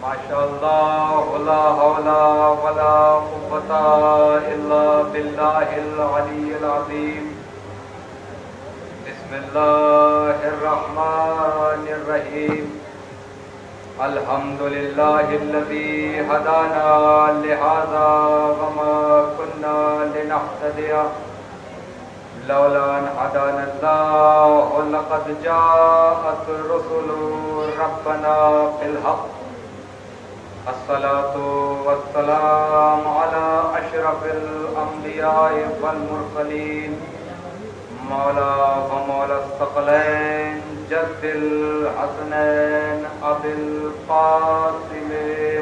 ماشاءاللہ لا حول ولا قوة الا باللہ العلی العظیم. بسم اللہ الرحمن الرحیم. الحمد للہ الذی ہدانا لہذا وما كنا لنہتدی لولا ان هدانا اللہ لقد جاءت رسل ربنا بالحق. الصلاة والسلام على أشرف الأنبياء والمرسلين مولا ومولا الثقلين جد الحسنين أبي القاسم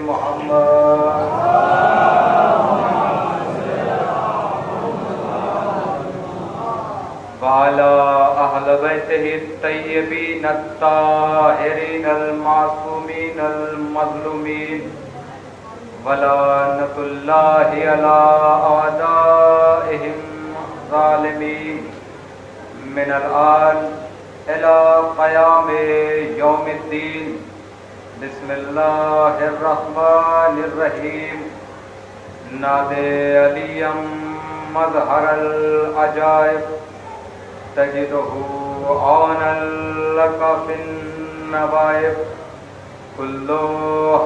محمد وعلى أهل بيته الطيبين الطاهرين المعصومين المظلومين ولعنة الله على أعدائهم الظالمين من الآن إلى قيام يوم الدين. بسم الله الرحمن الرحيم. نادي عليا مظهر العجائب تجده عونا لك في النوائب. كل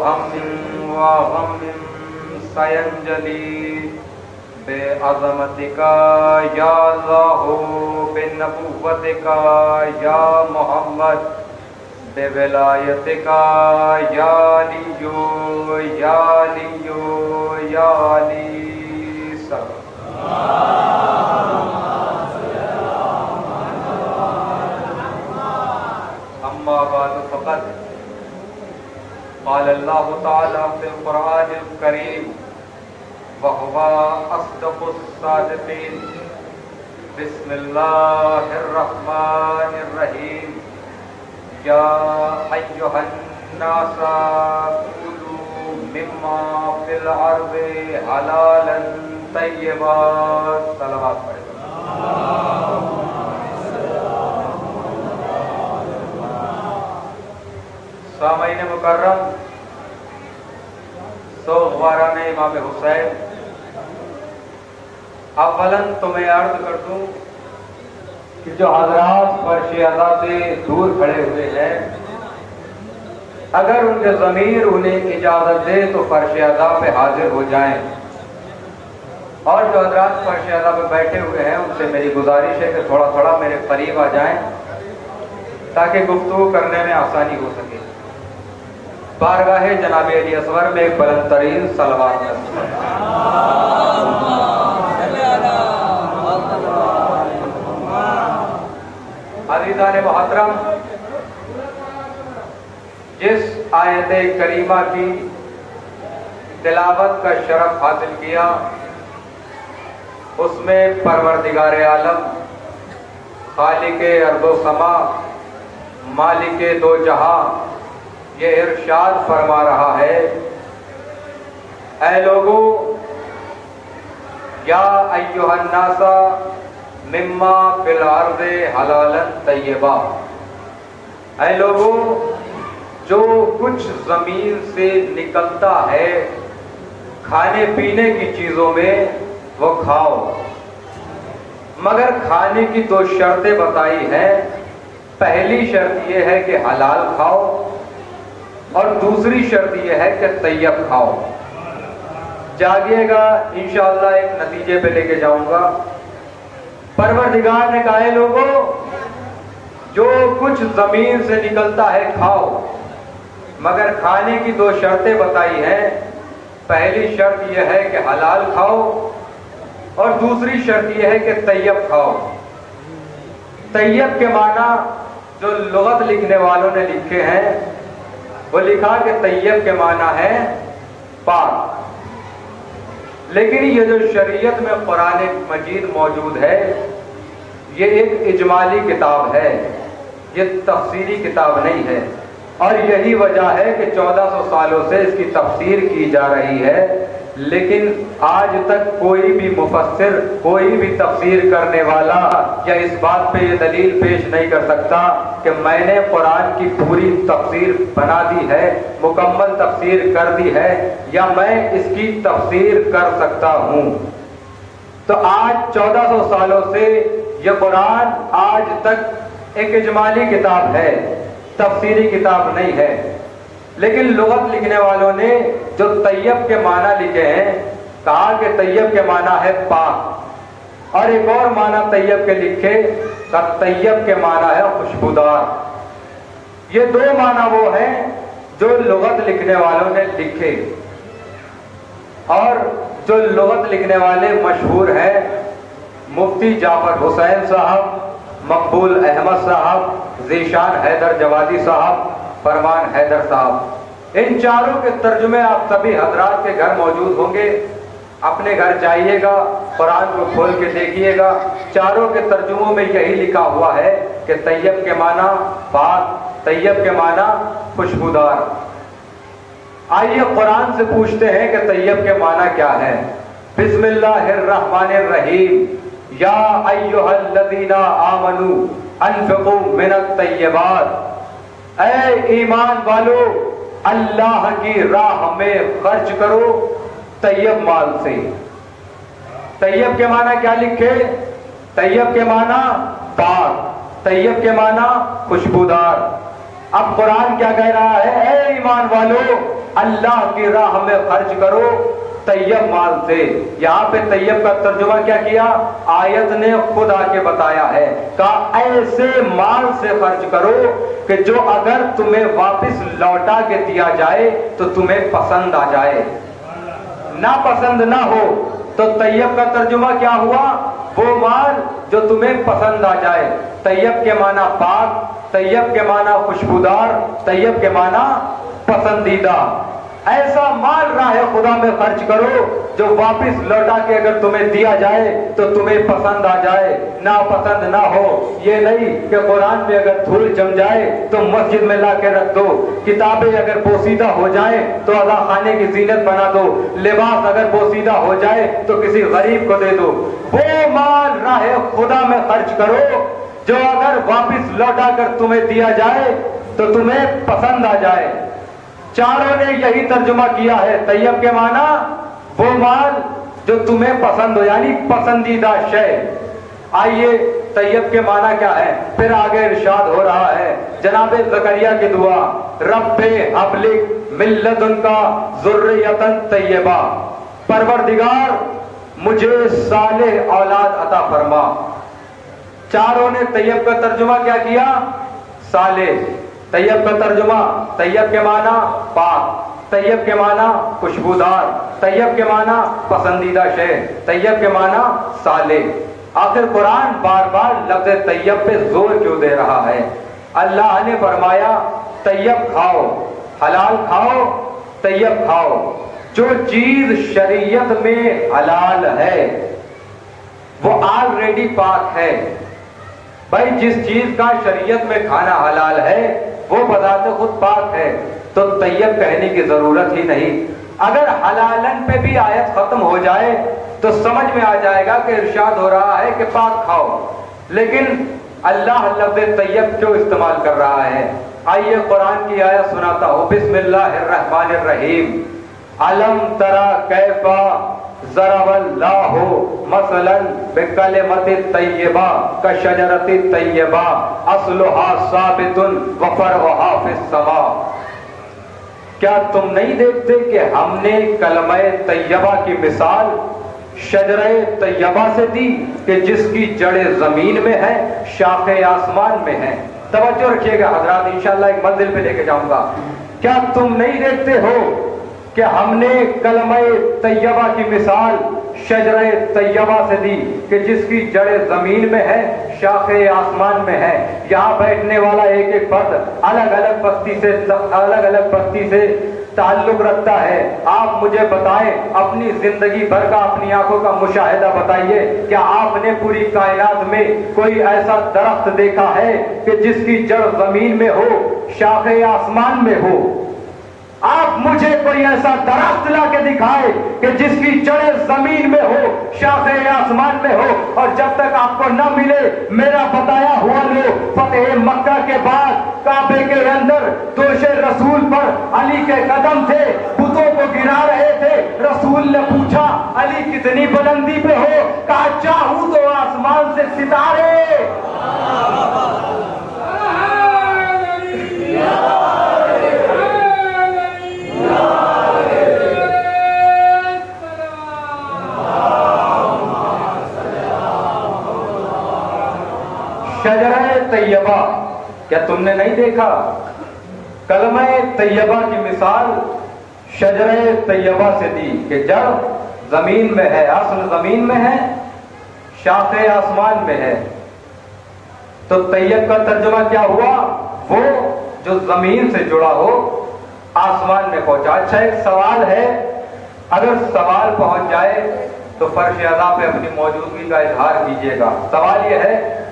هم وغم سينجلي بعظمتك يا الله بنبوتك يا محمد بولایتك يا علي يا علي يا علي أما بعد فقد قال الله تعالى في القرآن الكريم وهو أصدق الصادقين. بسم الله الرحمن الرحيم. يا أيها الناس كلوا مما في الأرض حلالا طيبا. صلوات پڑھیں. سامعین مکرم، سوگواران امام حسین، اولاً تو میں عرض کر دوں کہ جو حضرات فرش ادا سے دور کھڑے ہوئے ہیں، اگر ان کے ضمیر انہیں اجازت دے تو فرش ادا پہ حاضر ہو جائیں، اور جو حضرات فرش ادا پہ بیٹھے ہوئے ہیں ان سے میری گزارش ہے کہ تھوڑا تھوڑا میرے قریب آ جائیں تاکہ گفتگو کرنے میں آسانی ہو سکے. بارگاہ جناب علی اصغر میں ایک بلند ترین صلوات نصیب. عزیزان محترم، جس آیت کریمہ کی تلاوت کا شرف حاصل کیا اس میں پروردگار عالم، خالق ارض و سما، مالک دو جہاں یہ ارشاد فرما رہا ہے: اے لوگو، یا ایھا الناس مما فی الارض حلالا طیبا. اے لوگو، جو کچھ زمین سے نکلتا ہے کھانے پینے کی چیزوں میں وہ کھاؤ، مگر کھانے کی دو شرطیں بتائی ہیں. پہلی شرط یہ ہے کہ حلال کھاؤ، اور دوسری شرط یہ ہے کہ طیب کھاؤ. جاگیے گا، انشاءاللہ ایک نتیجے پہ لے کے جاؤں گا. پروردگار نے کہا: اے لوگو، جو کچھ زمین سے نکلتا ہے کھاؤ، مگر کھانے کی دو شرطیں بتائی ہیں. پہلی شرط یہ ہے کہ حلال کھاؤ، اور دوسری شرط یہ ہے کہ طیب کھاؤ. طیب کے معنی جو لغت لکھنے والوں نے لکھے ہیں وہ لکھا کہ طیب کے معنی ہے پاک. لیکن یہ جو شریعت میں قرآن مجید موجود ہے یہ ایک اجمالی کتاب ہے، یہ تفصیلی کتاب نہیں ہے. اور یہی وجہ ہے کہ 1400 سالوں سے اس کی تفسیر کی جا رہی ہے، لیکن آج تک کوئی بھی مفسر، کوئی بھی تفسیر کرنے والا یا اس بات پہ یہ دلیل پیش نہیں کر سکتا کہ میں نے قرآن کی پوری تفسیر بنا دی ہے، مکمل تفسیر کر دی ہے، یا میں اس کی تفسیر کر سکتا ہوں۔ تو آج 1400 سالوں سے یہ قرآن آج تک ایک اجمالی کتاب ہے، تفسیری کتاب نہیں ہے، لیکن لغت لکھنے والوں نے جو طیب کے معنی لکھے ہیں، کہا کہ طیب کے معنی ہے پاک، اور ایک اور معنی طیب کے لکھے، طیب کے معنی ہے خوشبودار۔ یہ دو معنی وہ ہیں جو لغت لکھنے والوں نے لکھے، اور جو لغت لکھنے والے مشہور ہیں مفتی جعفر حسین صاحب، مقبول احمد صاحب، ذیشان حیدر جوادی صاحب، فرمان حیدر صاحب، ان چاروں کے ترجمے آپ سبھی حضرات کے گھر موجود ہوں گے، اپنے گھر جائیے گا، قرآن کو کھول کے دیکھیے گا، چاروں کے ترجموں میں یہی لکھا ہوا ہے کہ طیب کے معنی پاک، طیب کے معنی خوشبودار۔ آئیے قرآن سے پوچھتے ہیں کہ طیب کے معنی کیا ہے۔ بسم اللہ الرحمن الرحیم، یا ایھا الذین آمنوا انفقوا من الطیبات، اے ایمان والو اللہ کی راہ میں خرچ کرو طیب مال سے۔ طیب کے معنی کیا لکھے؟ طیب کے معنی پاک، طیب کے معنی خوشبودار۔ اب قرآن کیا کہہ رہا ہے؟ اے ایمان والو اللہ کی راہ میں خرچ کرو طیب مال سے۔ یہاں پہ طیب کا ترجمہ کیا کیا؟ آیت نے خود آ کے بتایا ہے، کہا ایسے مال سے خرچ کرو کہ جو اگر تمہیں واپس لوٹا کے دیا جائے تو تمہیں پسند آ جائے، ناپسند نہ ہو۔ تو طیب کا ترجمہ کیا ہوا؟ وہ مال جو تمہیں پسند آ جائے۔ طیب کے معنی پاک، طیب کے معنی خوشبودار، طیب کے معنی پسندیدہ۔ ایسا مال راہ خدا میں خرچ کرو جو واپس لوٹا کے اگر تمہیں دیا جائے تو تمہیں پسند آ جائے، ناپسند نہ ہو۔ یہ نہیں کہ قرآن میں اگر دھول جم جائے تو مسجد میں لا کے رکھ دو، کتابیں اگر بوسیدہ ہو جائیں تو ادا خانے کی زینت بنا دو، لباس اگر بوسیدہ ہو جائے تو کسی غریب کو دے دو۔ وہ مال راہ خدا میں خرچ کرو جو اگر واپس لوٹا کر تمہیں دیا جائے تو تمہیں پسند آ جائے۔ چاروں نے یہی ترجمہ کیا ہے، طیب کے معنی وہ مال جو تمہیں پسند ہو، یعنی پسندیدہ شے۔ آئیے طیب کے معنی کیا ہے؟ پھر آگے ارشاد ہو رہا ہے جناب زکریا کی دعا، رب ہب لی من لدنک ذریۃ طیبہ، پروردگار مجھے صالح اولاد عطا فرما۔ چاروں نے طیب کا ترجمہ کیا کیا؟ صالح۔ طیب کا ترجمہ، طیب کے معنی پاک، طیب کے معنی خوشبودار، طیب کے معنی پسندیدہ شے، طیب کے معنی صالح۔ آخر قرآن بار بار لفظ طیب پہ زور کیوں دے رہا ہے؟ اللہ نے فرمایا طیب کھاؤ، حلال کھاؤ، طیب کھاؤ۔ جو چیز شریعت میں حلال ہے وہ آلریڈی پاک ہے۔ بھائی جس چیز کا شریعت میں کھانا حلال ہے وہ بذات خود پاک ہے، تو طیب کہنے کی ضرورت ہی نہیں۔ اگر حلالن پہ بھی آیت ختم ہو جائے تو سمجھ میں آ جائے گا کہ ارشاد ہو رہا ہے کہ پاک کھاؤ، لیکن اللہ لفظ طیب کیوں استعمال کر رہا ہے؟ آئیے قرآن کی آیت سناتا ہوں۔ بسم اللہ الرحمن الرحیم، علم ترى کیف ضرب اللہ مثلا بکلمۃ طیبہ کشجرۃ طیبہ اصلها ثابت وفرعها فی السماء۔ کیا تم نہیں دیکھتے کہ ہم نے کلمہ طیبہ کی مثال شجرہ طیبہ سے دی کہ جس کی جڑیں زمین میں ہیں، شاخیں آسمان میں ہیں۔ توجہ رکھیے گا حضرات، انشاءاللہ ایک منزل پہ لے کے جاؤں گا۔ کیا تم نہیں دیکھتے ہو کہ ہم نے کلمہ طیبہ کی مثال شجرہ طیبہ سے دی کہ جس کی جڑیں زمین میں ہے، شاخے آسمان میں ہے. یہاں بیٹھنے والا ایک ایک فرد الگ الگ بستی سے تعلق رکھتا ہے. آپ مجھے بتائیں اپنی زندگی بھر کا اپنی آنکھوں کا مشاہدہ بتائیے, کیا آپ نے پوری کائنات میں کوئی ایسا درخت دیکھا ہے کہ جس کی جڑ زمین میں ہو, شاخے آسمان میں ہو؟ آپ مجھے کوئی ایسا درخت لا کے دکھائے کہ جس کی جڑیں زمین میں ہو, شاخیں آسمان میں ہو. اور جب تک آپ کو نہ ملے میرا بتایا ہوا لو, فتح مکہ کے بعد کعبے کے اندر دوش رسول پر علی کے قدم تھے, بتوں کو گرا رہے تھے. رسول نے پوچھا علی کتنی بلندی پہ ہو؟ کہا چاہوں تو آسمان سے ستارے. شجرہ طیبہ, کیا تم نے نہیں دیکھا؟ کلمہ طیبہ کی مثال شجرہ طیبہ سے دی کہ جڑ زمین میں ہے, اصل زمین میں ہے, شاخیں آسمان میں ہے. تو طیب کا ترجمہ کیا ہوا؟ وہ جو زمین سے جڑا ہو, آسمان میں پہنچا. اچھا ایک سوال ہے, اگر سوال پہنچ جائے تو فرش ادا پہ اپنی موجودگی کا اظہار کیجیے گا. سوال یہ ہے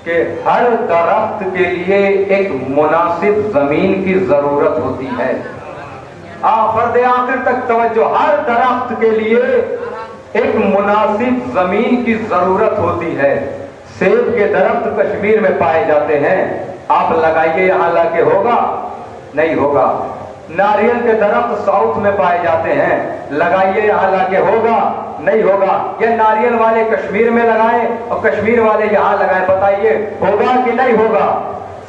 کہ ہر درخت کے لیے ایک مناسب زمین کی ضرورت ہوتی ہے. فرد آخر تک توجہ, ہر درخت کے لیے ایک مناسب زمین کی ضرورت ہوتی ہے. سیب کے درخت کشمیر میں پائے جاتے ہیں, آپ لگائیے یہاں لا کے ہوگا؟ نہیں ہوگا. ناریل کے درخت ساؤتھ میں پائے جاتے ہیں, لگائیے یہاں لا کے ہوگا؟ نہیں ہوگا. یہ ناریل والے کشمیر میں لگائیں اور کشمیر والے یہاں لگائیں, بتائیے ہوگا کہ نہیں ہوگا؟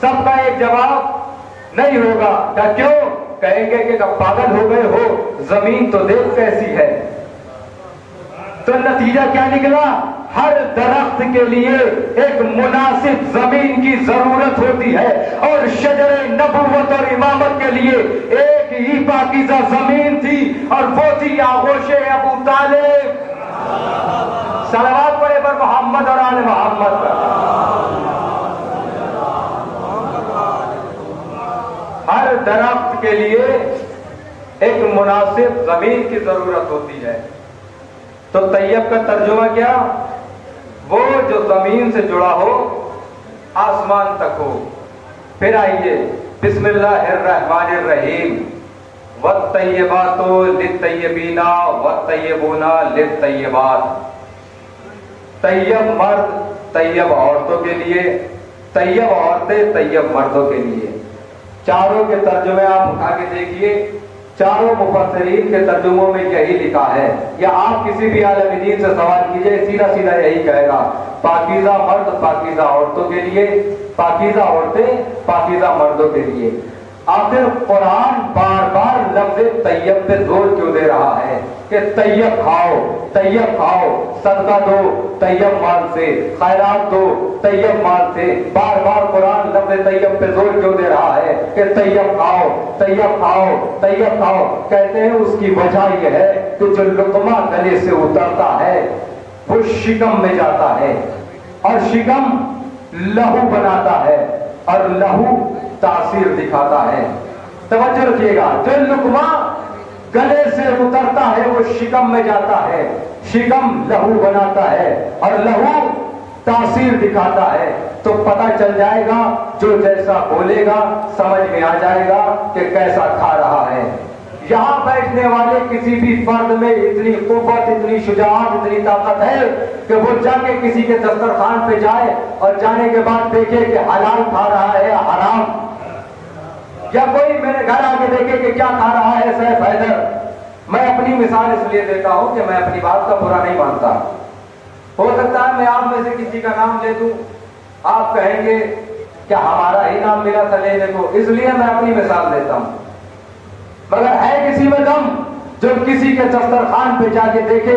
سب کا ایک جواب نہیں ہوگا. کیوں؟ کہیں گے کہ پاگل ہو گئے ہو, زمین تو دیکھ کیسی ہے. تو نتیجہ کیا نکلا؟ ہر درخت کے لیے ایک مناسب زمین کی ضرورت ہوتی ہے, اور شجر نبوت اور امامت کے لیے ایک ہی پاکیزہ زمین تھی, اور وہ تھی آغوش ابو طالب. صلوات پڑھے پر محمد اور آل محمد پر. ہر درخت کے لیے ایک مناسب زمین کی ضرورت ہوتی ہے. تو طیب کا ترجمہ کیا؟ وہ جو زمین سے جڑا ہو, آسمان تک ہو. پھر آئیے بسم اللہ الرحمن الرحیم. والطیبات للطیبین والطیبون للطیبات. طیب مرد طیب عورتوں کے لیے, طیب عورتیں طیب مردوں کے لیے. چاروں کے ترجمے آپ اٹھا کے دیکھیے, چاروں مفسرین کے ترجموں میں یہی لکھا ہے. یا آپ کسی بھی عالم دین سے سوال کیجئے, سیدھا سیدھا یہی کہے گا, پاکیزہ مرد پاکیزہ عورتوں کے لیے, پاکیزہ عورتیں پاکیزہ مردوں کے لیے. آخر قرآن بار بار لفظ طیب پہ زور کیوں دے رہا ہے کہ طیب کھاؤ, طیب کھاؤ, صدقہ دو طیب مال سے, خیرات دو طیب مال سے. بار بار قرآن لفظ طیب پہ زور کیوں دے رہا ہے کہ طیب کھاؤ, طیب کھاؤ, طیب کھاؤ. کہتے ہیں اس کی وجہ یہ ہے کہ جو لقمہ گلے سے اترتا ہے وہ شکم میں جاتا ہے, اور شکم لہو بناتا ہے, اور لہو تاثیر دکھاتا ہے. توجہ رکھیے گا, جو لقمہ گلے سے اترتا ہے وہ شکم میں جاتا ہے, شکم لہو بناتا ہے, اور لہو تاثیر دکھاتا ہے. تو پتہ چل جائے گا, جو جیسا بولے گا سمجھ میں آ جائے گا کہ کیسا کھا رہا ہے. یہاں بیٹھنے والے کسی بھی فرد میں اتنی قوت, اتنی شجاعت, اتنی طاقت ہے کہ وہ جا کے کسی کے دسترخوان پہ جائے اور جانے کے بعد دیکھے کہ حلال کھا رہا ہے یا حرام, یا کوئی میرے گھر آ کے دیکھے کہ کیا کھا رہا ہے سیف حیدر. میں اپنی مثال اس لیے دیتا ہوں کہ میں اپنی بات کا برا نہیں مانتا. ہو سکتا ہے میں آپ میں سے کسی کا نام لے دوں, آپ کہیں گے کیا ہمارا ہی نام ملا تھا لینے کو, اس لیے میں اپنی مثال دیتا ہوں. مگر ہے کسی میں دم جو کسی کے دسترخوان پہ جا کے دیکھے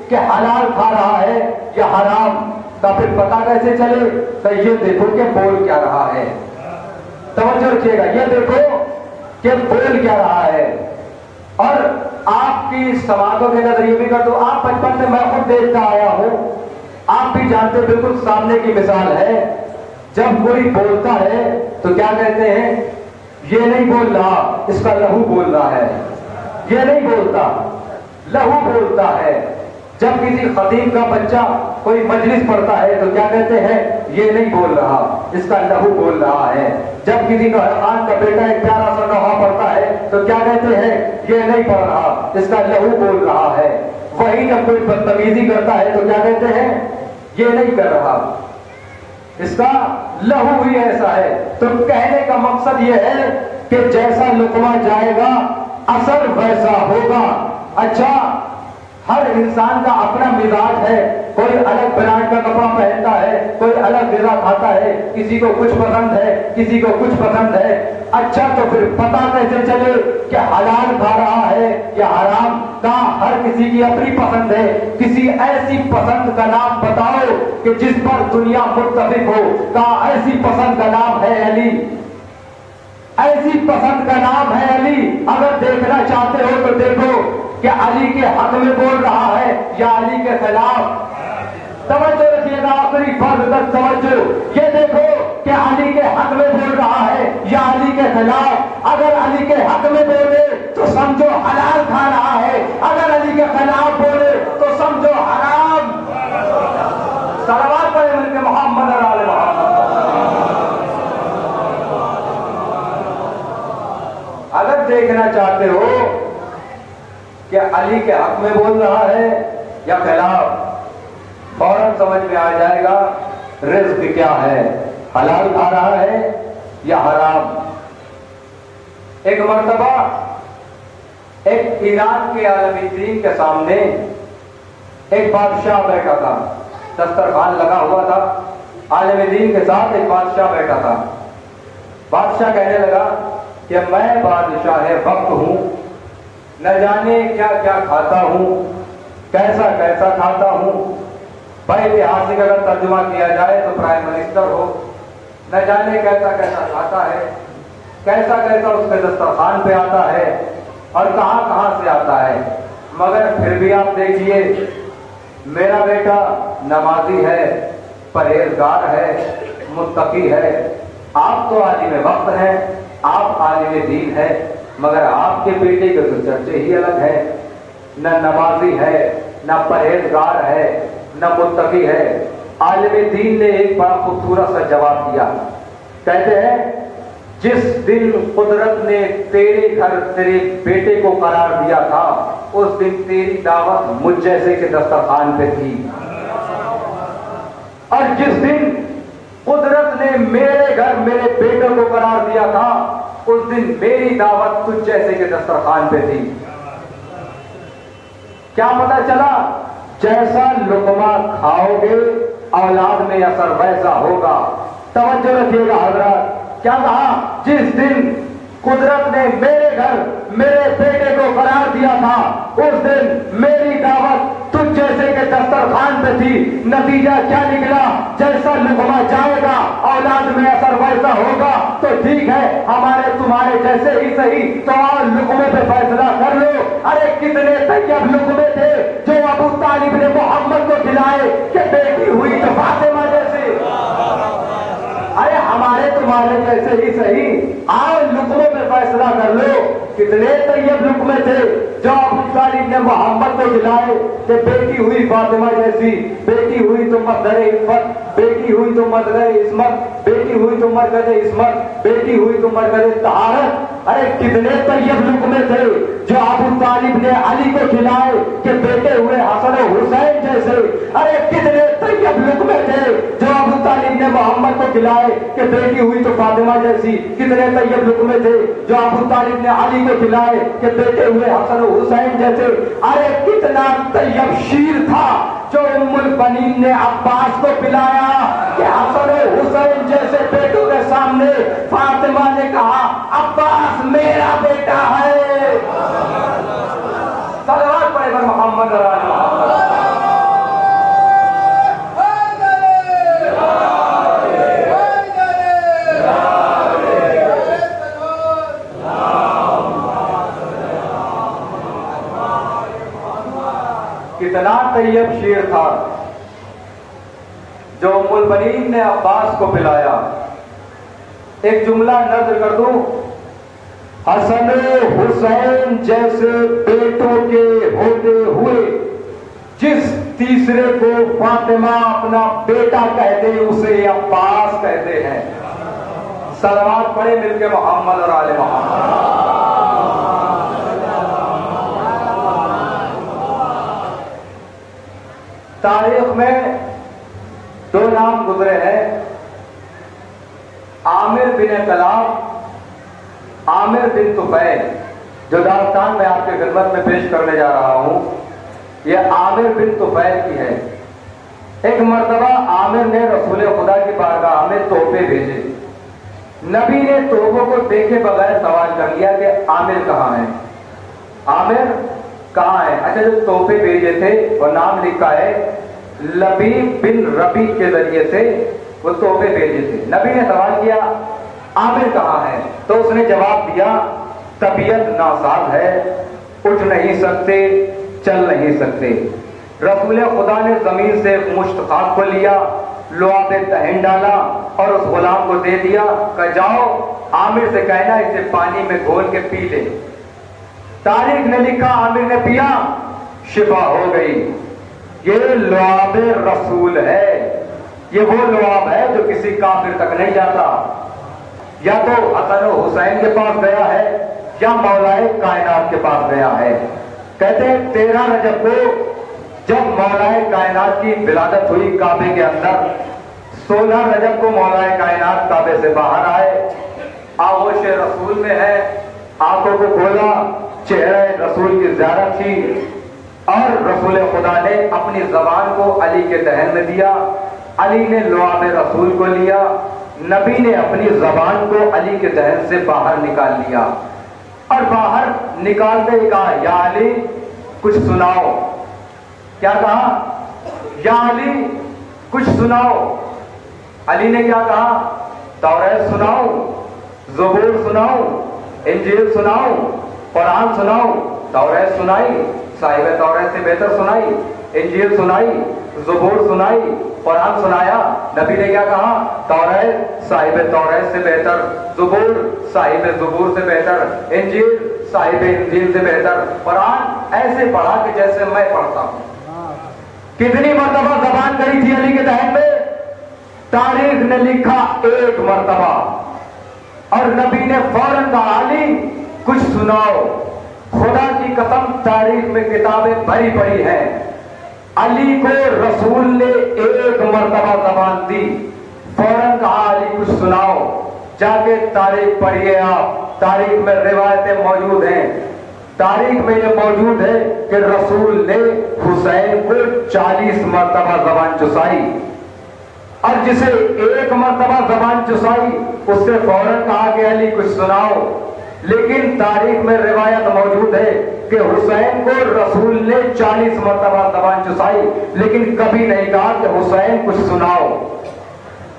کہ حلال کھا رہا ہے یا حرام, تو پھر پتہ کیسے چلے؟ تو یہ دیکھو کہ بول کیا رہا ہے. توجہ رکھیے گا, یہ دیکھو کہ بول کیا رہا ہے. اور آپ کی سماعتوں کے نظریے بھی کر دو, آپ بچپن سے میں خود دیکھتا آیا ہوں, آپ بھی جانتے بالکل سامنے کی مثال ہے، جب کوئی بولتا ہے تو کیا کہتے ہیں؟ یہ نہیں بول رہا، اس کا لہو بول رہا ہے، یہ نہیں بولتا، لہو بولتا ہے۔ جب کسی خطیب کا بچہ کوئی مجلس پڑھتا ہے تو کیا کہتے ہیں؟ یہ نہیں بول رہا، اس کا لہو بول رہا ہے۔ جب کسی نوجوان کا بیٹا ایک پیارا سا نوحہ پڑھتا ہے تو کیا کہتے ہیں؟ یہ نہیں پڑھ رہا، اس کا لہو بول رہا ہے۔ وہی جب کوئی بدتمیزی کرتا ہے تو کیا کہتے ہیں؟ یہ نہیں کر رہا، اس کا لہو ہی ایسا ہے۔ تو کہنے کا مقصد یہ ہے کہ جیسا لقمہ جائے گا اثر ویسا ہوگا۔ اچھا، ہر انسان کا اپنا مزاج ہے، کوئی الگ برانڈ کا کپڑا پہنتا ہے، کوئی الگ غذا کھاتا ہے، کسی کو کچھ پسند ہے، کسی کو کچھ پسند ہے۔ اچھا، تو پھر پتہ کیسے چلے کہ حلال کھا رہا ہے یا حرام؟ کہاں ہر کسی کی اپنی پسند ہے۔ کسی ایسی پسند کا نام بتاؤ کہ جس پر دنیا متفق ہو۔ کہاں ایسی پسند کا نام ہے علی، ایسی پسند کا نام ہے علی۔ اگر دیکھنا چاہتے ہو تو دیکھو کہ علی کے حق میں بول رہا ہے یا علی کے خلاف۔ توجہ رکھیے گا، آخری فرض تک توجہ۔ یہ دیکھو کہ علی کے حق میں بول رہا ہے یا علی کے خلاف۔ اگر علی کے حق میں بولے تو سمجھو حلال کھا رہا ہے، اگر علی کے خلاف بولے تو سمجھو حرام۔ صلوات پڑھیں مل کے محمد اور آل محمد۔ اگر دیکھنا چاہتے ہو کہ علی کے حق میں بول رہا ہے یا خلاف، فوراً سمجھ میں آ جائے گا رزق کیا ہے، حلال کھا رہا ہے یا حرام۔ ایک مرتبہ ایک ایران کے عالم دین کے سامنے ایک بادشاہ بیٹھا تھا، دسترخوان لگا ہوا تھا، عالم دین کے ساتھ ایک بادشاہ بیٹھا تھا۔ بادشاہ کہنے لگا کہ میں بادشاہ وقت ہوں، نہ جانے کیا کیا کھاتا ہوں، کیسا کیسا کھاتا ہوں۔ بھائی لحاظ سے اگر ترجمہ کیا جائے تو پرائم منسٹر ہو، نہ جانے کیسا کیسا کھاتا ہے، کیسا کیسا اس کے دسترخوان پہ آتا ہے اور کہاں کہاں سے آتا ہے، مگر پھر بھی آپ دیکھیے میرا بیٹا نمازی ہے، پرہیزگار ہے، متقی ہے۔ آپ تو عالم وقت ہیں، آپ عالم دین ہیں، مگر آپ کے بیٹے کے تو چرچے ہی الگ ہیں، نہ نمازی ہے، نہ پرہیزگار ہے، نہ متقی ہے۔ عالم دین نے ایک بڑا خوبصورت سا جواب دیا، کہتے ہیں جس دن قدرت نے تیرے گھر تیرے بیٹے کو قرار دیا تھا اس دن تیری دعوت مجھ جیسے کے دسترخوان پہ تھی، اور جس دن قدرت نے میرے گھر میرے بیٹے کو قرار دیا تھا اس دن میری دعوت تجھ جیسے کے دسترخوان پہ تھی۔ کیا پتہ چلا؟ جیسا لقمہ کھاؤ گے اولاد میں اثر ویسا ہوگا۔ توجہ رکھیے گا حضرات، کیا کہا؟ جس دن قدرت نے میرے گھر میرے بیٹے کو قرار دیا تھا اس دن میری دعوت تجھ جیسے کے دسترخوان پہ تھی۔ نتیجہ کیا نکلا؟ جیسا لقمہ جائے گا اولاد میں اثر ویسا ہوگا۔ تو ٹھیک ہے، ہمارے تمہارے جیسے ہی صحیح، تو اور لقمے پہ فیصلہ کر لو۔ ارے کتنے طیب لقمے تھے جو ابو طالب نے محمد کو کھلائے کہ بیٹی ہوئی تو فاطمہ جیسے۔ ارے ہمارے تمہارے جیسے ہی صحیح، آؤ لقموں پہ فیصلہ کر لو۔ کتنے طیب لقمے تھے جو ابو طالب نے محمد کو کھلائے کہ بیٹی ہوئی فاطمہ جیسی، بیٹی ہوئی تو مظہر عفت، بیٹی ہوئی تو مظہر عصمت، بیٹی ہوئی تو مرکز عصمت، بیٹی ہوئی تو مرکز طہارت۔ ارے کتنے طیب لقمے تھے جو ابو طالب نے علی کو کھلائے کہ بیٹے ہوئے حسن و حسین جیسے۔ ارے کتنے طیب لقمے تھے جو ابو طالب نے محمد کو کھلائے کہ بیٹی ہوئی تو فاطمہ جیسی۔ کتنے طیب لقمے تھے جو ابو طالب نے علی کو کھلائے کہ بیٹے ہوئے حسن و حسین جیسے۔ ارے کتنا طیب شیر تھا جو ام البنین نے عباس کو پلایا کہ حسن و حسین جیسے بیٹوں کے سامنے فاطمہ نے کہا عباس میرا بیٹا ہے۔ صلوات پڑھے بر محمد اور آل محمد۔ کتنا طیب شیر تھا۔ جو ام البنین نے عباس کو پلایا. ایک جملہ نظر کر دوں، حسن و حسین جیسے بیٹوں کے ہوتے ہوئے جس تیسرے کو فاطمہ اپنا بیٹا کہتے اسے عباس کہتے ہیں. صلوات پڑھے مل کے محمد اور آل محمد. تاریخ میں دو نام گزرے ہیں، عامر بن کلاب، عامر بن طفیل. جو داستان میں آپ کی خدمت میں پیش کرنے جا رہا ہوں یہ عامر بن طفیل کی ہے. ایک مرتبہ عامر نے رسول خدا کی بارگاہ میں تحفے بھیجے. نبی نے تحفوں کو دیکھے بغیر سوال کر لیا کہ عامر کہاں ہے، عامر کہاں ہے. اچھا جو تحفے بھیجے تھے وہ نام لکھا ہے لبیب بن ربی کے ذریعے سے وہ تحفے بھیجے تھے. نبی نے سوال کیا عامر کہاں ہے، تو اس نے جواب دیا طبیعت ناساز ہے، اٹھ نہیں سکتے، چل نہیں سکتے. رسول خدا نے زمین سے مشت خاک کو لیا، لعاب دہن ڈالا اور اس غلام کو دے دیا کہ جاؤ عامر سے کہنا اسے پانی میں گھول کے پی لے. تاریخ نے لکھا عامر نے پیا، شفا ہو گئی. یہ لعاب رسول ہے، یہ وہ لعاب ہے جو کسی کافر تک نہیں جاتا. یا تو حسن و حسین کے پاس گیا ہے یا مولائے کائنات کے پاس گیا ہے. کہتے ہیں 13 رجب کو جب مولائے کائنات کی ولادت ہوئی کعبے کے اندر، 16 رجب کو مولائے کائنات کعبے سے باہر آئے، آغوش رسول میں ہے، آنکھوں کو کھولا، چہرہ رسول کی زیارت تھی اور رسول خدا نے اپنی زبان کو علی کے دہن میں دیا. علی نے لعاب رسول کو لیا، نبی نے اپنی زبان کو علی کے دہن سے باہر نکال لیا اور باہر نکالتے ہی کہا یا علی کچھ سناؤ. کیا کہا؟ یا علی کچھ سناؤ. علی نے کیا کہا؟ توریت سناؤ، زبور سناؤ، انجیل سناؤ، قرآن سناؤ. توریت سنائی، صاحب توریت سے بہتر سنائی. انجیل سنائی، زبور سنائی، قرآن سنایا. نبی نے کیا کہا؟ توریت صاحب توریت سے بہتر، زبور صاحب زبور سے بہتر، انجیل صاحب انجیل سے بہتر. قرآن ایسے پڑھا کہ جیسے میں پڑھتا ہوں. کتنی مرتبہ زبان کری تھی علی کے دہن میں؟ تاریخ نے لکھا 1 مرتبہ. اور نبی نے فوراً کہا علی کچھ سناؤ. خدا کی قسم تاریخ میں کتابیں بھری پڑی ہیں. علی کو رسول نے 1 مرتبہ زبان دی، فوراً کہا علی کچھ سناؤ. جا کے تاریخ پڑھیے آپ، تاریخ میں روایتیں موجود ہیں. تاریخ میں یہ موجود ہے کہ رسول نے حسین کو 40 مرتبہ زبان چسائی اور جسے 1 مرتبہ زبان چسائی اس سے فوراً کہا کہ علی کچھ سناؤ. لیکن تاریخ میں روایت موجود ہے کہ حسین کو رسول نے 40 مرتبہ زبان چسائی لیکن کبھی نہیں کہا کہ حسین کچھ سناؤ.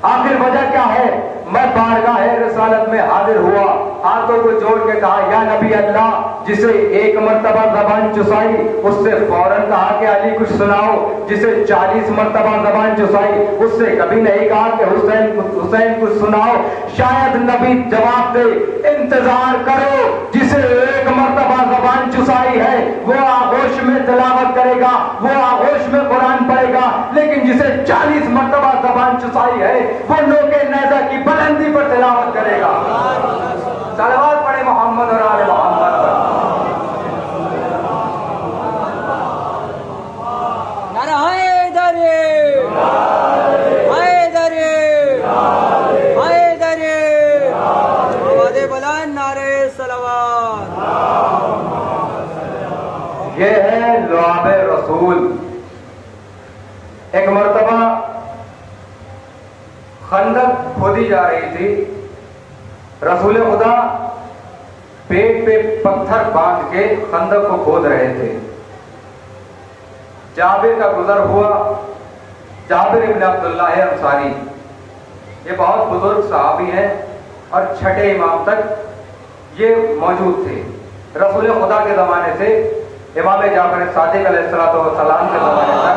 آخر وجہ کیا ہے؟ میں بارگاہ رسالت میں حاضر ہوا، ہاتھوں کو جوڑ کے کہا یا نبی اللہ، جسے 1 مرتبہ زبان چسائی اس سے فوراً کہا کہ علی کچھ سناؤ، جسے 40 مرتبہ زبان چسائی اس سے کبھی نہیں کہا کہ حسین کچھ سناؤ. شاید نبی جواب دے انتظار کرو، جسے 1 مرتبہ زبان چسائی ہے وہ آغوش میں تلاوت کرے گا، وہ آغوش میں قرآن پڑھے گا. لیکن جسے 40 مرتبہ زبان چسائی ہے وہ نوکے نیزہ کی بلندی پر تلاوت کرے گا. صلوات پڑھے محمد اور آل محمد پر. نعرہ حیدری، حیدری، حیدری، آواز بلند نعرہ صلوات. یہ ہے لعاب رسول. ایک مرتبہ خندق کھودی جا رہی تھی، رسول خدا پیٹ پہ پتھر باندھ کے خندق کو کھود رہے تھے. جابر کا گزر ہوا. جابر ابن عبداللہ انصاری یہ بہت بزرگ صحابی ہیں اور 6 امام تک یہ موجود تھے. رسول خدا کے زمانے سے امام جعفر صادق علیہ السلام کے زمانے تک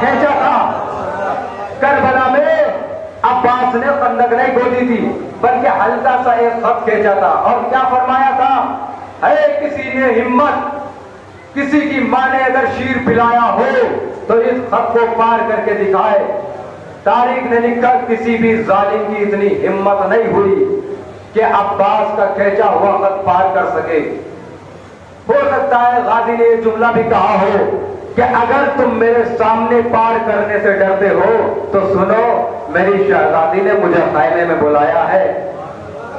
کھینچا تھا کربلا میں عباس نے خندق نہیں کھودی تھی بلکہ ہلکا سا ایک خط کھینچا تھا اور کیا فرمایا تھا اے کسی نے ہمت کسی کی ماں نے اگر شیر پلایا ہو تو اس خط کو پار کر کے دکھائے تاریخ نے لکھا کسی بھی ظالم کی اتنی ہمت نہیں ہوئی کہ عباس کا کھینچا ہوا خط پار کر سکے ہو سکتا ہے غازی نے یہ جملہ بھی کہا ہو کہ اگر تم میرے سامنے پار کرنے سے ڈرتے ہو تو سنو میری شہزادی نے مجھے خیمے میں بلایا ہے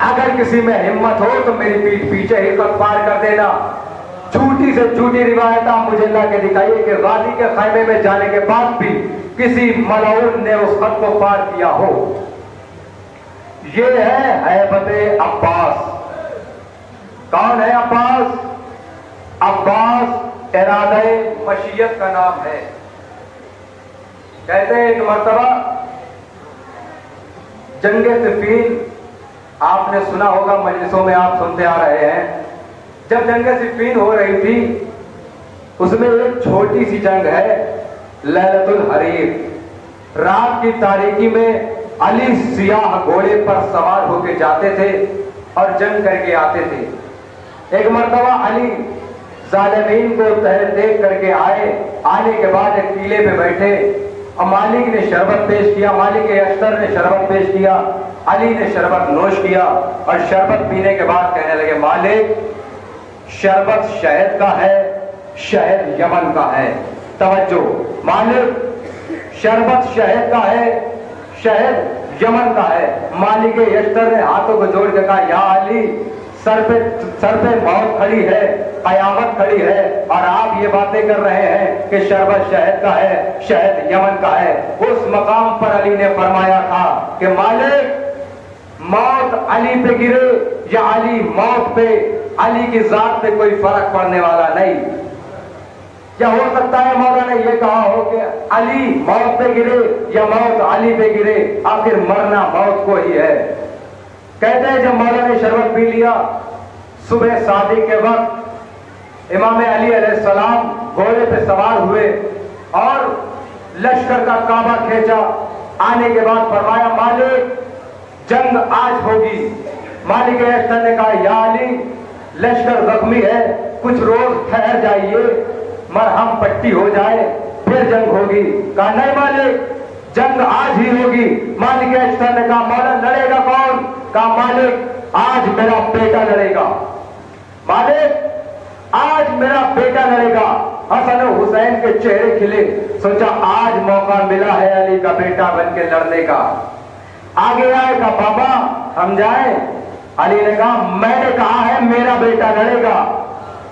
اگر کسی میں ہمت ہو تو میری پیٹھ پیچھے ہی خط پار کر دینا جھوٹی سے جھوٹی روایت آپ مجھے لا کے دکھائیے کہ غازی کے خیمے میں جانے کے بعد بھی کسی ملعون نے اس خط کو پار کیا ہو یہ ہے ہیبت عباس کون ہے عباس عباس ارادہ مشیت کا نام ہے کہتے ہیں ایک مرتبہ جنگ صفین آپ نے سنا ہوگا مجلسوں میں آپ سنتے آ رہے ہیں جب جنگ صفین ہو رہی تھی اس میں ایک چھوٹی سی جنگ ہے لیلۃ الحریر رات کی تاریکی میں علی سیاہ گھوڑے پر سوار ہو کے جاتے تھے اور جنگ کر کے آتے تھے ایک مرتبہ علی ظالمین کو دیکھ کر کے آنے کے بعد ایک ٹیلے پہ بیٹھے اور مالک نے شربت پیش کیا مالک اشتر نے شربت پیش کیا علی نے شربت نوش کیا اور شربت پینے کے بعد کہنے لگے مالک شربت شہد کا ہے شہد یمن کا ہے توجہ مالک شربت شہد کا ہے شہد یمن کا ہے مالک اشتر نے ہاتھوں کو جوڑ کے کہا یا علی سر پہ موت کھڑی ہے قیامت کھڑی ہے اور آپ یہ باتیں کر رہے ہیں کہ شربت شہد کا ہے شہد یمن کا ہے اس مقام پر علی نے فرمایا تھا کہ مالک موت علی پہ گرے یا علی موت پہ علی کی ذات پہ کوئی فرق پڑنے والا نہیں کیا ہو سکتا ہے مولا نے یہ کہا ہو کہ علی موت پہ گرے یا موت علی پہ گرے آخر مرنا موت کو ہی ہے کہتے ہیں جب مولا نے شربت پی لیا صبح صادق کے وقت امام علی علیہ السلام گھوڑے پہ سوار ہوئے اور لشکر کا کعبہ کھینچا آنے کے بعد فرمایا مالک جنگ آج ہوگی مالک اشتر نے کہا یا علی لشکر زخمی ہے کچھ روز ٹھہر جائیے مرہم پٹی ہو جائے پھر جنگ ہوگی کہا نہیں مالک جنگ آج ہی ہوگی مالک اشتر نے کہا مولا لڑے گا کون کہا مالک آج میرا بیٹا لڑے گا مالک آج میرا بیٹا لڑے گا حسن و حسین کے چہرے کھلے سوچا آج موقع ملا ہے علی کا بیٹا بن کے لڑنے کا آگے آئے کہا بابا ہم جائیں علی نے کہا میں نے کہا ہے میرا بیٹا لڑے گا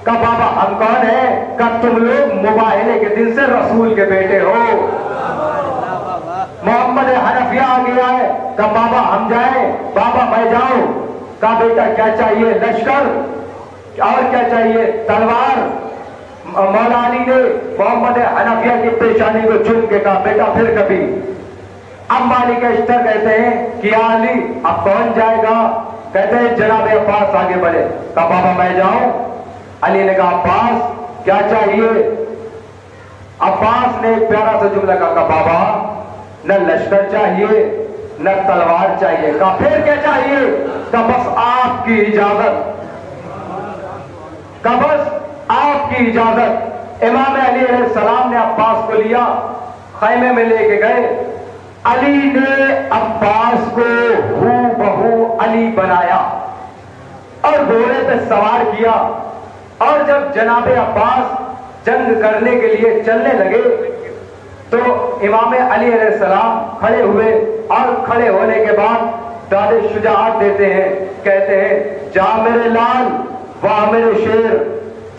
کہا بابا ہم کون ہیں کہا تم لوگ مباہلے کے دن سے رسول کے بیٹے ہو محمد حنفیہ آگے آئے کہا بابا ہم جائیں بابا میں جاؤں کہا بیٹا کیا چاہیے لشکر اور کیا چاہیے تلوار مولا علی نے محمد حنفیہ کی پیشانی کو چوم کے کہا بیٹا پھر کبھی اب مالک اشتر کہتے ہیں کہ علی اب کون جائے گا کہتے ہیں جناب عباس آگے بڑھے کہا بابا میں جاؤں علی نے کہا عباس کیا چاہیے عباس نے ایک پیارا سا جملہ کہا بابا نہ لشکر چاہیے نہ تلوار چاہیے کہا پھر کیا چاہیے کہا بس آپ کی اجازت کہا بس آپ کی اجازت امام علی علیہ السلام نے عباس کو لیا خیمے میں لے کے گئے علی نے عباس کو ہو بہو علی بنایا اور گھوڑے پہ سوار کیا اور جب جناب عباس جنگ کرنے کے لیے چلنے لگے تو امام علی علیہ السلام کھڑے ہوئے اور کھڑے ہونے کے بعد داد شجاعت دیتے ہیں کہتے ہیں جا میرے لال واہ میرے شیر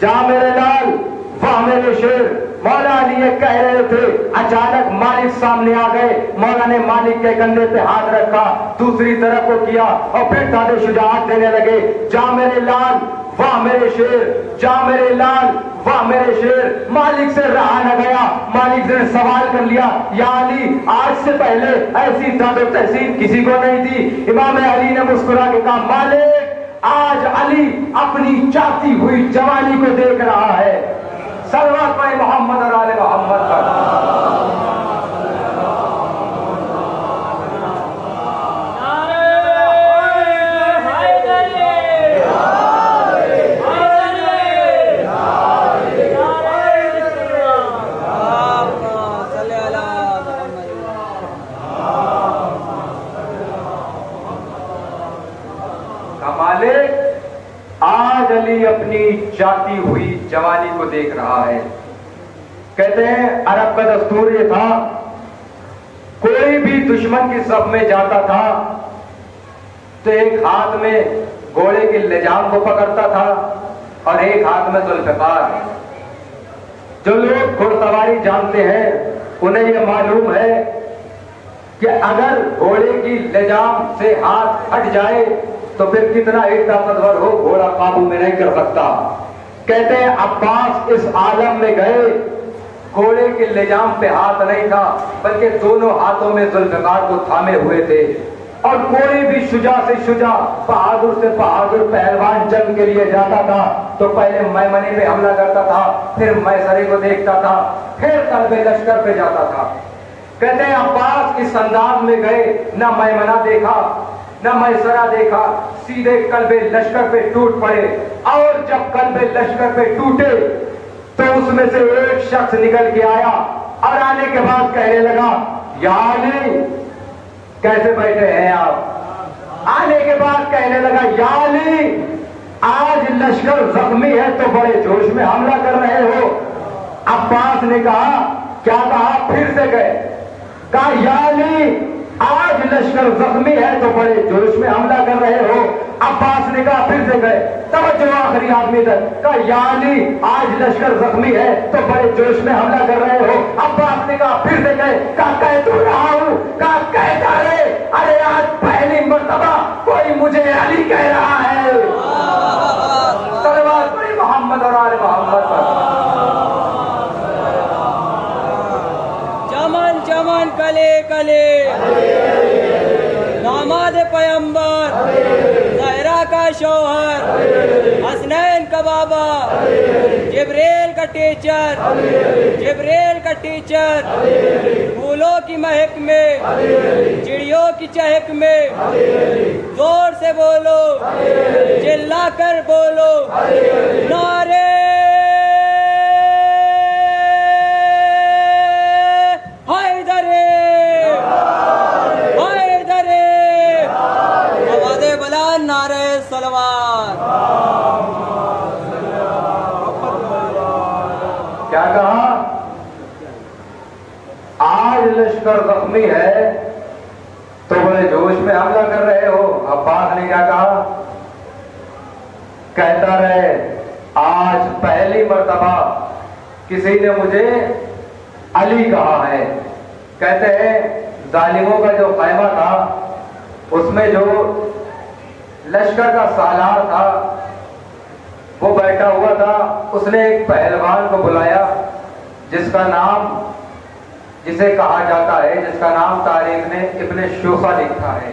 جا میرے لال واہ میرے شیر مولا علی یہ کہہ رہے تھے اچانک مالک سامنے آ گئے مولا نے مالک کے کندھے پہ ہاتھ رکھا دوسری طرف کو کیا اور پھر داد شجاعت دینے لگے جا میرے لال واہ میرے شیر جا میرے لال واہ میرے شیر مالک سے رہا نہ گیا مالک نے سوال کر لیا یا علی آج سے پہلے ایسی داد و تحسین کسی کو نہیں تھی امام علی نے مسکرا کے کہا مالک آج علی اپنی چاہتی ہوئی جوانی کو دیکھ رہا ہے صلوات پائے محمد اور آل محمد پر آج علی اپنی جاتی ہوئی جوانی کو دیکھ رہا ہے. کہتے ہیں عرب کا دستور یہ تھا، کوئی بھی دشمن کی صف میں جاتا تھا تو ایک ہاتھ میں گھوڑے کی لجام کو پکڑتا تھا اور ایک ہاتھ میں ذوالفقار. جو لوگ گھڑ سواری جانتے ہیں انہیں یہ معلوم ہے کہ اگر گھوڑے کی لجام سے ہاتھ ہٹ جائے تو پھر کتنا ہی طاقتور ہو گھوڑا قابو میں نہیں کر سکتا. کہتے ہیں عباس اس عالم میں گئے، گھوڑے کے لجام پہ ہاتھ نہیں تھا بلکہ دونوں ہاتھوں میں ذوالفقار کو تھامے ہوئے تھے. اور کوئی بھی شجاع سے شجاع، بہادر سے بہادر پہلوان جنگ کے لیے جاتا تھا تو پہلے میمنے پہ حملہ کرتا تھا، پھر میسرے کو دیکھتا تھا، پھر قلب لشکر پہ جاتا تھا. کہتے ہیں عباس اس انداز میں گئے، نہ میمنہ دیکھا نہ میسرہ دیکھا، سیدھے قلب لشکر پہ ٹوٹ پڑے. اور جب قلب لشکر پہ ٹوٹے تو اس میں سے ایک شخص نکل کے آیا اور آنے کے بعد کہنے لگا یا علی، کیسے بیٹھے ہیں آپ؟ آنے کے بعد کہنے لگا یا علی، آج لشکر زخمی ہے تو بڑے جوش میں حملہ کر رہے ہو. عباس نے کہا کیا کہا؟ پھر سے گئے، کہا یا علی، آج لشکر زخمی ہے تو بڑے جوش میں حملہ کر رہے ہو. عباس نے کہا پھر سے گئے، توجہ آخری آدمی تک، کہا یا علی، آج لشکر زخمی ہے تو بڑے جوش میں حملہ کر رہے ہو. عباس نے کہا پھر سے گئے، کہا کہہ تو رہا ہوں، کہا کہتا رہے، ارے آج پہلی مرتبہ کوئی مجھے علی کہہ رہا ہے. صلوات پڑھی محمد اور آل محمد پر. چمن چمن کلے کلے داماد پیمبر، زہرا کا شوہر، حسنین کا بابا، جبریل کا ٹیچر، جبریل کا ٹیچر، پھولوں کی مہک میں، چڑیوں کی چہک میں، زور سے بولو، چلا کر بولو، نعرے کیا کہا؟ آج لشکر زخمی ہے تو بڑے جوش میں حملہ کر رہے ہو. عباس نے کیا کہا؟ کہتا رہے، آج پہلی مرتبہ کسی نے مجھے علی کہا ہے. کہتے ہیں ظالموں کا جو خیمہ تھا اس میں جو لشکر کا سالار تھا وہ بیٹھا ہوا تھا. اس نے ایک پہلوان کو بلایا جسے کہا جاتا ہے، جس کا نام تاریخ نے ابن شوسہ لکھا ہے.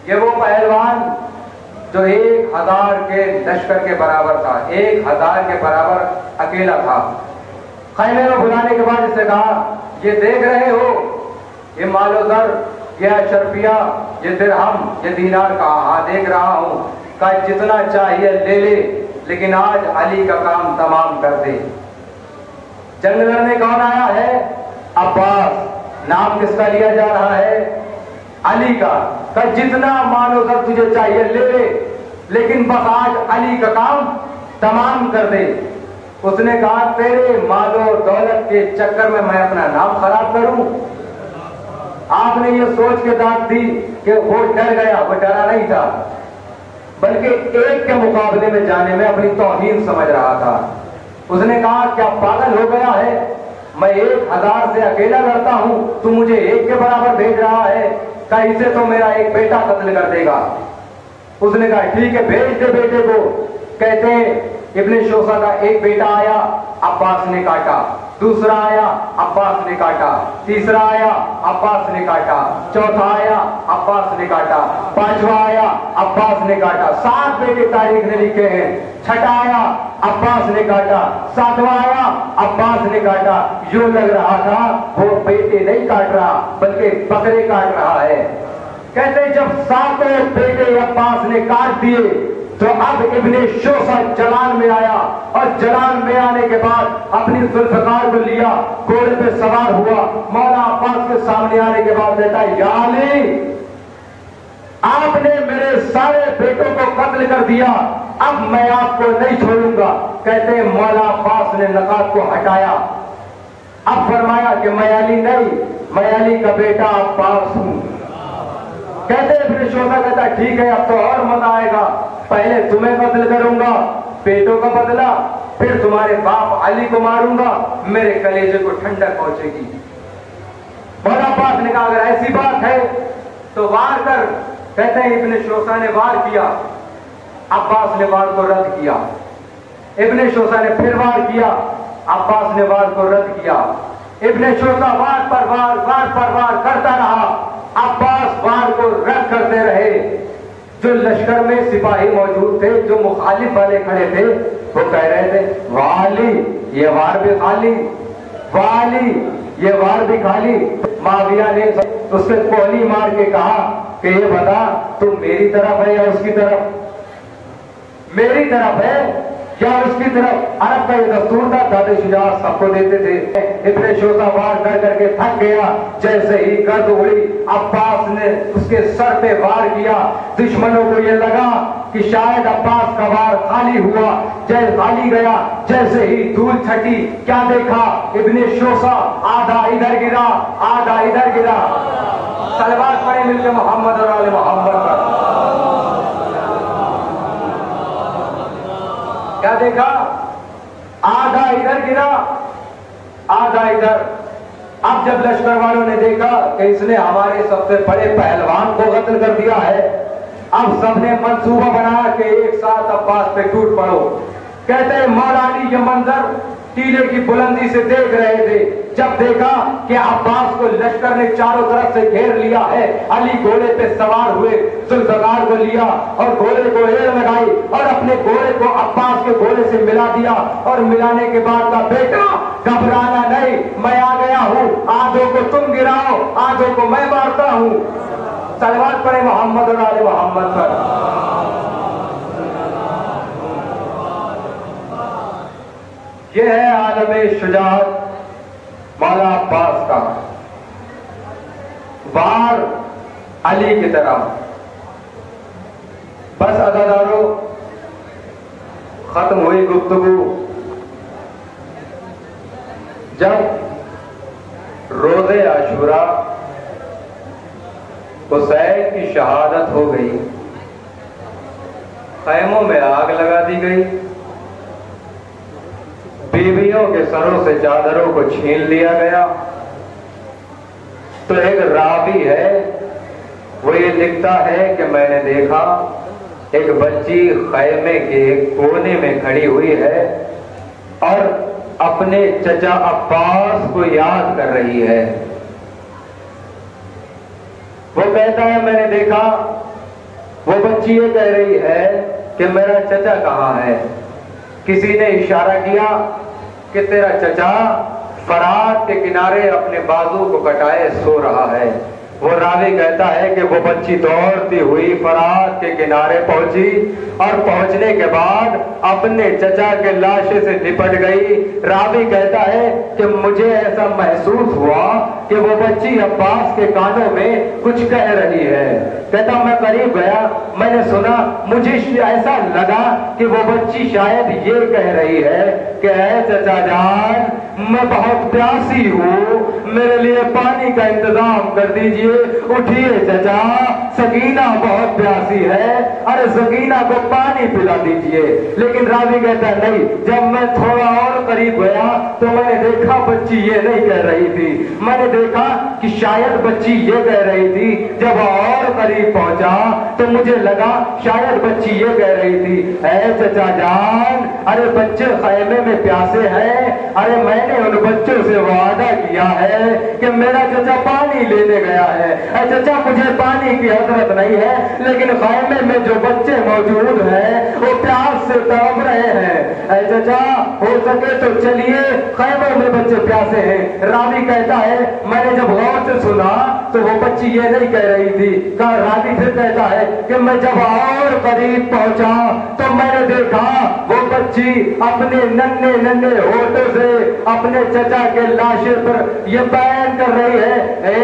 یہ وہ پہلوان جو 1000 کے لشکر کے برابر تھا، 1000 کے برابر اکیلا تھا. خیمے میں بلانے کے بعد اسے کہا یہ دیکھ رہے ہو، یہ مال و زر، یہ اشرفیہ، یہ درہم، یہ دینار کہا؟ ہاں دیکھ رہا ہوں. کہا جتنا چاہیے لے لے لیکن آج علی کا کام تمام کر دے. جنگ لڑنے کون آیا ہے؟ عباس. نام کس کا لیا جا رہا ہے؟ علی کا. کہا جتنا مال و زر تجھے چاہیے لے لے لیکن بس آج علی کا کام تمام کر دے. اس نے کہا تیرے مال و دولت کے چکر میں اپنا نام خراب کروں؟ آپ نے یہ سوچ کے داد دی کہ وہ ڈر گیا. وہ ڈرا نہیں تھا بلکہ ایک کے مقابلے میں جانے میں اپنی توہین سمجھ رہا تھا. اس نے کہا کیا پاگل ہو گیا ہے؟ میں 1000 سے اکیلا لڑتا ہوں، تو مجھے 1 کے برابر بھیج رہا ہے. کہا اسے تو میرا ایک بیٹا قتل کر دے گا. اس نے کہا ٹھیک ہے بھیج دے بیٹے کو. کہتے ہیں ابن شوسہ کا ایک بیٹا آیا، عباس نے کاٹا. دوسرا آیا، عباس نے کاٹا. تیسرا آیا، عباس نے کاٹا. چوتھا آیا، عباس نے کاٹا. پانچواں آیا، عباس نے کاٹا. 7 بیٹے تاریخ نے لکھے ہیں. چھٹا آیا، عباس نے کاٹا. 7واں آیا، عباس نے کاٹا. یوں لگ رہا تھا وہ بیٹے نہیں کاٹ رہا بلکہ بکرے کاٹ رہا ہے. کہتے جب 7 بیٹے عباس نے کاٹ دیے تو اب ابن شوسہ جلان میں آیا اور جلان میں آنے کے بعد اپنی ذوالفقار کو لیا، گھوڑے پہ سوار ہوا. مولا عباس کے سامنے آنے کے بعد کہتا ہے یا علی، آپ نے میرے سارے بیٹوں کو قتل کر دیا، اب میں آپ کو نہیں چھوڑوں گا۔ کہتے ہیں مولا عباس نے نقاب کو ہٹایا، اب فرمایا کہ میں علی نہیں، میں علی کا بیٹا عباس ہوں۔ کہتے ہیں پھر شوقہ کہتا ٹھیک ہے اب تو اور مزہ آئے گا، پہلے تمہیں قتل کروں گا بیٹوں کا بدلہ، پھر تمہارے باپ علی کو ماروں گا، میرے کلیجے کو ٹھنڈک پہنچے گی۔ مولا عباس نے کہا اگر ایسی بات ہے تو وار کر۔ کہتے ہیں ابن شوسہ نے وار کیا، عباس نے وار کو رد کیا، ابن شوسہ نے پھر وار کیا، عباس نے وار کو رد کیا، ابن شوسہ وار پر وار کرتا رہا، عباس وار کو رد کرتے رہے۔ جو لشکر میں سپاہی موجود تھے، جو مخالف والے کھڑے تھے، وہ کہہ رہے تھے والی یہ وار بھی خالی، والی یہ وار بھی خالی۔ معاویہ نے اس سے کوہنی مار کے کہا کہ یہ بتا تم میری طرف ہے یا اس کی طرف، میری طرف ہے یا اس کی طرف؟ عرب کا یہ دستور تھا، دادے شجاعت سب کو دیتے تھے۔ ابن شوسہ وار کر کر کے تھک گیا، جیسے ہی گرد اڑی عباس نے اس کے سر پہ وار کیا۔ دشمنوں کو یہ لگا کہ شاید عباس کا وار خالی ہوا، جیسے خالی گیا، جیسے ہی دھول چھٹی کیا دیکھا؟ ابن شوسہ آدھا ادھر گرا آدھا ادھر گرا۔ صلوات پڑھیں مل کے محمد اور آل محمد پر۔ کیا دیکھا؟ آدھا ادھر گرا آدھا ادھر۔ اب جب لشکر والوں نے دیکھا کہ اس نے ہمارے سب سے بڑے پہلوان کو قتل کر دیا ہے، اب سب نے منصوبہ بنایا کہ ایک ساتھ عباس پہ ٹوٹ پڑو۔ کہتے ہیں مولا علی یہ منظر ٹیلے کی بلندی سے دیکھ رہے تھے، جب دیکھا کہ عباس کو لشکر نے چاروں طرف سے گھیر لیا ہے، علی گھوڑے پہ سوار ہوئے، ذوالفقار کو لیا اور گھوڑے کو ایڑ لگائی اور اپنے گھوڑے کو عباس کے گھوڑے سے ملا دیا، اور ملانے کے بعد کہا بیٹا گھبرانا نہیں، میں آ گیا ہوں، آدھوں کو تم گراؤ آدھوں کو میں مارتا ہوں۔ صلوات پڑھیں محمد اور آل محمد پر۔ یہ ہے عالم شجاعت مولا عباس کا، وار علی کی طرف۔ بس عزادارو ختم ہوئی گفتگو۔ جب روز عاشوراء حسین کی شہادت ہو گئی، خیموں میں آگ لگا دی گئی، بیویوں کے سروں سے چادروں کو چھین لیا گیا، تو ایک راوی ہے وہ یہ لکھتا ہے کہ میں نے دیکھا ایک بچی خیمے کے کونے میں کھڑی ہوئی ہے اور اپنے چچا عباس کو یاد کر رہی ہے۔ وہ کہتا ہے میں نے دیکھا، وہ بچی یہ کہہ رہی ہے کہ میرا چچا کہاں ہے؟ کسی نے اشارہ کیا کہ تیرا چچا فرات کے کنارے اپنے بازو کو کٹائے سو رہا ہے۔ وہ راوی کہتا ہے کہ وہ بچی دوڑتی ہوئی فرات کے کنارے پہنچی اور پہنچنے کے بعد اپنے چچا کے لاشے سے لپٹ گئی۔ راوی کہتا ہے کہ مجھے ایسا محسوس ہوا کہ وہ بچی عباس کے کانوں میں کچھ کہہ رہی ہے۔ کہتا میں قریب گیا، میں نے سنا، مجھے ایسا لگا کہ وہ بچی شاید یہ کہہ رہی ہے کہ اے چچا جان میں بہت پیاسی ہوں، میرے لیے پانی کا انتظام کر دیجئے، اٹھیے چچا، سکینہ بہت پیاسی ہے، ارے سکینہ کو پانی پلا دیجئے۔ لیکن راوی کہتا ہے نہیں، جب میں تھوڑا اور قریب گیا تو میں نے دیکھا بچی یہ نہیں کہہ رہی تھی، میں نے دیکھا کہ شاید بچی یہ کہہ رہی تھی۔ جب اور قریب پہنچا تو مجھے لگا شاید بچی یہ کہہ رہی تھی اے چچا جان، ارے بچے خیمے میں پیاسے ہیں، ارے میں نے ان بچوں سے وعدہ کیا ہے کہ میرا چچا پانی لینے گیا ہے، اے چچا مجھے پانی کی حضرت نہیں ہے، لیکن خیمے میں جو بچے موجود ہیں وہ پیاس سے تڑپ رہے ہیں، اے چچا ہو سکے تو چلیے، خیموں میں بچے پیاسے ہیں۔ راوی کہتا ہے میں نے جب غور سے سنا تو وہ بچی یہ نہیں کہہ رہی تھی۔ راوی پھر کہتا ہے کہ میں جب اور قریب پہنچا تو میں نے دیکھا وہ بچی اپنے ننھے ننھے ہونٹوں سے اپنے چچا کے لاشے پر یہ بیان کر رہی ہے اے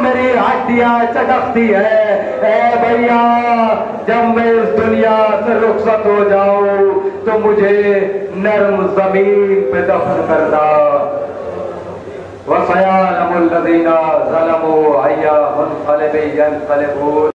میری ہڈیاں چٹکتی ہے. اے بھیا جب میں اس دنیا سے رخصت ہو جاؤں تو مجھے نرم زمین پہ دفن کرنا. وَسَيَعْلَمُ الَّذِينَ ظَلَمُوا أَيَّ مُنقَلِبٍ يَنقَلِبُونَ.